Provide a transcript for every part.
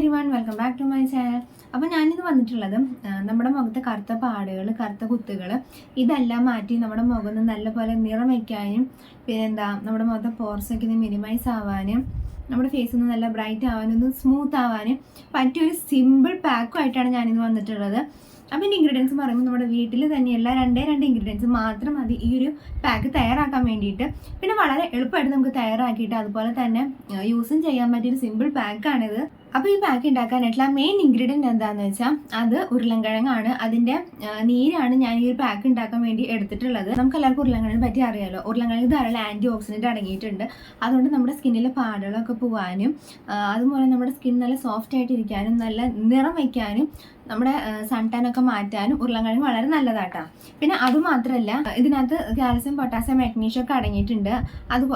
Everyone, welcome back to my channel. അപ്പോൾ ഞാനിത് വന്നിട്ടുള്ളത് നമ്മുടെ മുഖത്തെ കറുത്ത പാടുകൾ, കറുത്ത കുത്തുകൾ ഇതെല്ലാം മാറ്റി നമ്മുടെ മുഖം നല്ലപോലെ നിറം വയ്ക്കാനും പിന്നെന്താ നമ്മുടെ മുഖത്തെ പോർസൊക്കെ ഒന്ന് മിനിമൈസ് ആവാനും നമ്മുടെ ഫേസ് ഒന്ന് നല്ല ബ്രൈറ്റ് ആവാനും ഒന്ന് സ്മൂത്ത് ആവാനും പറ്റിയൊരു സിമ്പിൾ പാക്കുമായിട്ടാണ് ഞാനിന്ന് വന്നിട്ടുള്ളത്. അപ്പോൾ ഇതിൻ്റെ ഇൻഗ്രീഡിയൻസ് പറയുമ്പോൾ നമ്മുടെ വീട്ടിൽ തന്നെയുള്ള രണ്ടേ ഇൻഗ്രീഡിയൻസ് മാത്രം മതി ഈ ഒരു പാക്ക് തയ്യാറാക്കാൻ വേണ്ടിയിട്ട്. പിന്നെ വളരെ എളുപ്പമായിട്ട് നമുക്ക് തയ്യാറാക്കിയിട്ട് അതുപോലെ തന്നെ യൂസും ചെയ്യാൻ പറ്റിയൊരു സിമ്പിൾ പാക്കാണിത്. അപ്പോൾ ഈ പാക്ക് ഉണ്ടാക്കാനായിട്ടുള്ള മെയിൻ ഇൻഗ്രീഡിയൻറ്റ് എന്താണെന്ന് വെച്ചാൽ അത് ഉരുളൻകിഴങ്ങാണ്. അതിൻ്റെ നീരാണ് ഞാൻ ഈ ഒരു പാക്ക് ഉണ്ടാക്കാൻ വേണ്ടി എടുത്തിട്ടുള്ളത്. നമുക്ക് എല്ലാവർക്കും ഉരുളൻകിഴങ്ങിനെ പറ്റി അറിയാമല്ലോ. ഉരുളൻകിഴങ്ങ് ധാരാളം ആൻറ്റി ഓക്സിഡൻറ്റ് അടങ്ങിയിട്ടുണ്ട്. അതുകൊണ്ട് നമ്മുടെ സ്കിന്നിലെ പാടുകളൊക്കെ പോകാനും അതുപോലെ നമ്മുടെ സ്കിൻ നല്ല സോഫ്റ്റ് ആയിട്ടിരിക്കാനും നല്ല നിറം വയ്ക്കാനും നമ്മുടെ സൺ ടാൻ ഒക്കെ മാറ്റാനും ഉരുളൻകിഴങ്ങ് വളരെ നല്ലതാട്ടോ. പിന്നെ അതുമാത്രമല്ല ഇതിനകത്ത് കാൽസ്യം, പൊട്ടാസ്യം, മാഗ്നീഷ്യം ഒക്കെ അടങ്ങിയിട്ടുണ്ട്.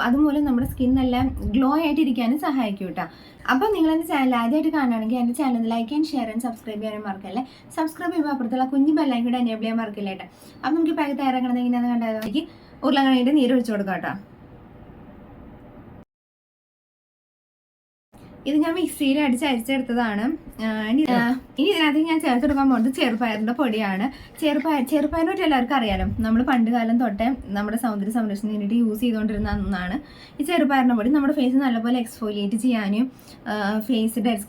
അതുമൂലം നമ്മുടെ സ്കിൻ നല്ല ഗ്ലോ ആയിട്ടിരിക്കാനും സഹായിക്കും കേട്ടോ. അപ്പം നിങ്ങൾ എൻ്റെ ചാനൽ ആദ്യമായിട്ട് കാണുകയാണെങ്കിൽ എൻ്റെ channel like and share and subscribe ചെയ്യാനും മറക്കല്ലേ. സബ്സ്ക്രൈബ് ചെയ്യുമ്പോൾ അപ്പുറത്തുള്ള കുഞ്ഞു ബെല്ലൈക്കൺ കൂടെ എനേബിൾ ചെയ്യാൻ മറക്കില്ല കേട്ടോ. അപ്പം നമുക്ക് പാക്ക് തയ്യാറാക്കണമെന്ന് എങ്ങനെയാണെന്ന് കണ്ടാൽ എനിക്ക് ഉരുളൻകിഴങ്ങിൻ്റെ നീര് ഒഴിച്ചു കൊടുക്കാം കേട്ടോ. ഇത് ഞാൻ മിക്സിയിൽ അരിച്ചെടുത്തതാണ്. ഇനി ഇതിനകത്ത് ഞാൻ ചേർത്തെടുക്കാൻ പോകുന്നത് ചെറുപയറിൻ്റെ പൊടിയാണ്. ചെറുപയറിനെ പറ്റി എല്ലാവർക്കും അറിയാലോ. നമ്മൾ പണ്ട് കാലം തൊട്ടേ നമ്മുടെ സൗന്ദര്യ സംരക്ഷണത്തിന് വേണ്ടിയിട്ട് യൂസ് ചെയ്തുകൊണ്ടിരുന്ന ഒന്നാണ് ഈ ചെറുപയറിൻ്റെ പൊടി. നമ്മുടെ ഫേസ് നല്ലപോലെ എക്സ്ഫോലിയേറ്റ് ചെയ്യാനും ഫേസ് ഡെഡ്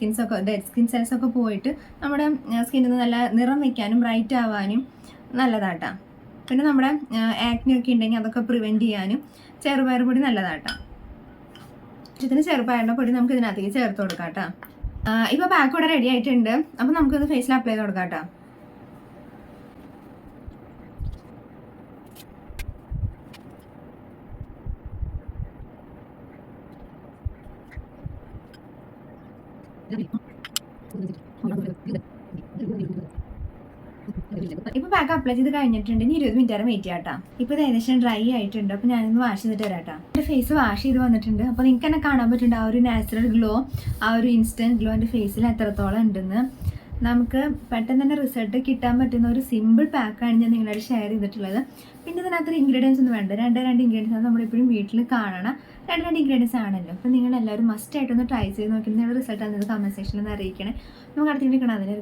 സ്കിൻ സെൽസ് ഒക്കെ പോയിട്ട് നമ്മുടെ സ്കിന്നിൽ നല്ല നിറം വയ്ക്കാനും ബ്രൈറ്റ് ആവാനും നല്ലതാട്ടാ. പിന്നെ നമ്മുടെ ആക്നെ ഒക്കെ ഉണ്ടെങ്കിൽ അതൊക്കെ പ്രിവെൻറ്റ് ചെയ്യാനും ചെറുപയർ പൊടി നല്ലതാട്ടാ. ഇതിന് ചെറുപയറിൻ്റെ പൊടി നമുക്ക് ഇതിനകത്തേക്ക് ചേർത്ത് കൊടുക്കാം കേട്ടോ. ഇപ്പോൾ പാക്ക് ഇവിടെ റെഡി ആയിട്ടുണ്ട്. അപ്പം നമുക്കിത് ഫേസിൽ അപ്ലൈ ചെയ്ത് കൊടുക്കാം കേട്ടോ. ഇപ്പോൾ പാക്ക് അപ്ലൈ ചെയ്ത് കഴിഞ്ഞിട്ടുണ്ട്. ഇനി 20 മിനിറ്റ് വെയിറ്റ് ചെയ്യാം കേട്ടോ. ഇപ്പോൾ ഇത് ഏകദേശം ഡ്രൈ ആയിട്ടുണ്ട്. അപ്പോൾ ഞാനിന്ന് വാഷ് ചെയ്തിട്ട് വരാം കേട്ടോ. എൻ്റെ ഫേസ് വാഷ് ചെയ്ത് വന്നിട്ടുണ്ട്. അപ്പോൾ നിങ്ങൾക്ക് തന്നെ കാണാൻ പറ്റുന്നുണ്ട് ആ ഒരു നാച്ചുറൽ ഗ്ലോ, ആ ഒരു ഇൻസ്റ്റൻറ്റ് ഗ്ലോ എൻ്റെ ഫേസിൽ എത്രത്തോളം ഉണ്ടെന്ന്. നമുക്ക് പെട്ടെന്ന് തന്നെ റിസൾട്ട് കിട്ടാൻ പറ്റുന്ന ഒരു സിമ്പിൾ പാക്കാണ് ഞാൻ നിങ്ങളോട് ഷെയർ ചെയ്തിട്ടുള്ളത്. പിന്നെ ഇതിനകത്ത് ഇൻഗ്രീഡിയൻസ് ഒന്നും വേണ്ട. രണ്ട് ഇൻഗ്രീഡിയൻസ് ആണ് നമ്മളെപ്പോഴും വീട്ടിൽ കാണണം. രണ്ട് ഇൻഗ്രീഡിയൻസ് ആണല്ലോ. അപ്പോൾ നിങ്ങളെല്ലാവരും മസ്റ്റായിട്ടൊന്ന് ട്രൈ ചെയ്ത് നോക്കി നിങ്ങളുടെ റിസൾട്ട് ആണ് കമൻറ്റ് സെക്ഷനിൽ ഒന്ന് അറിയിക്കണേ. നമുക്ക് അടുത്തിട്ട് കാണാം. അതിൽ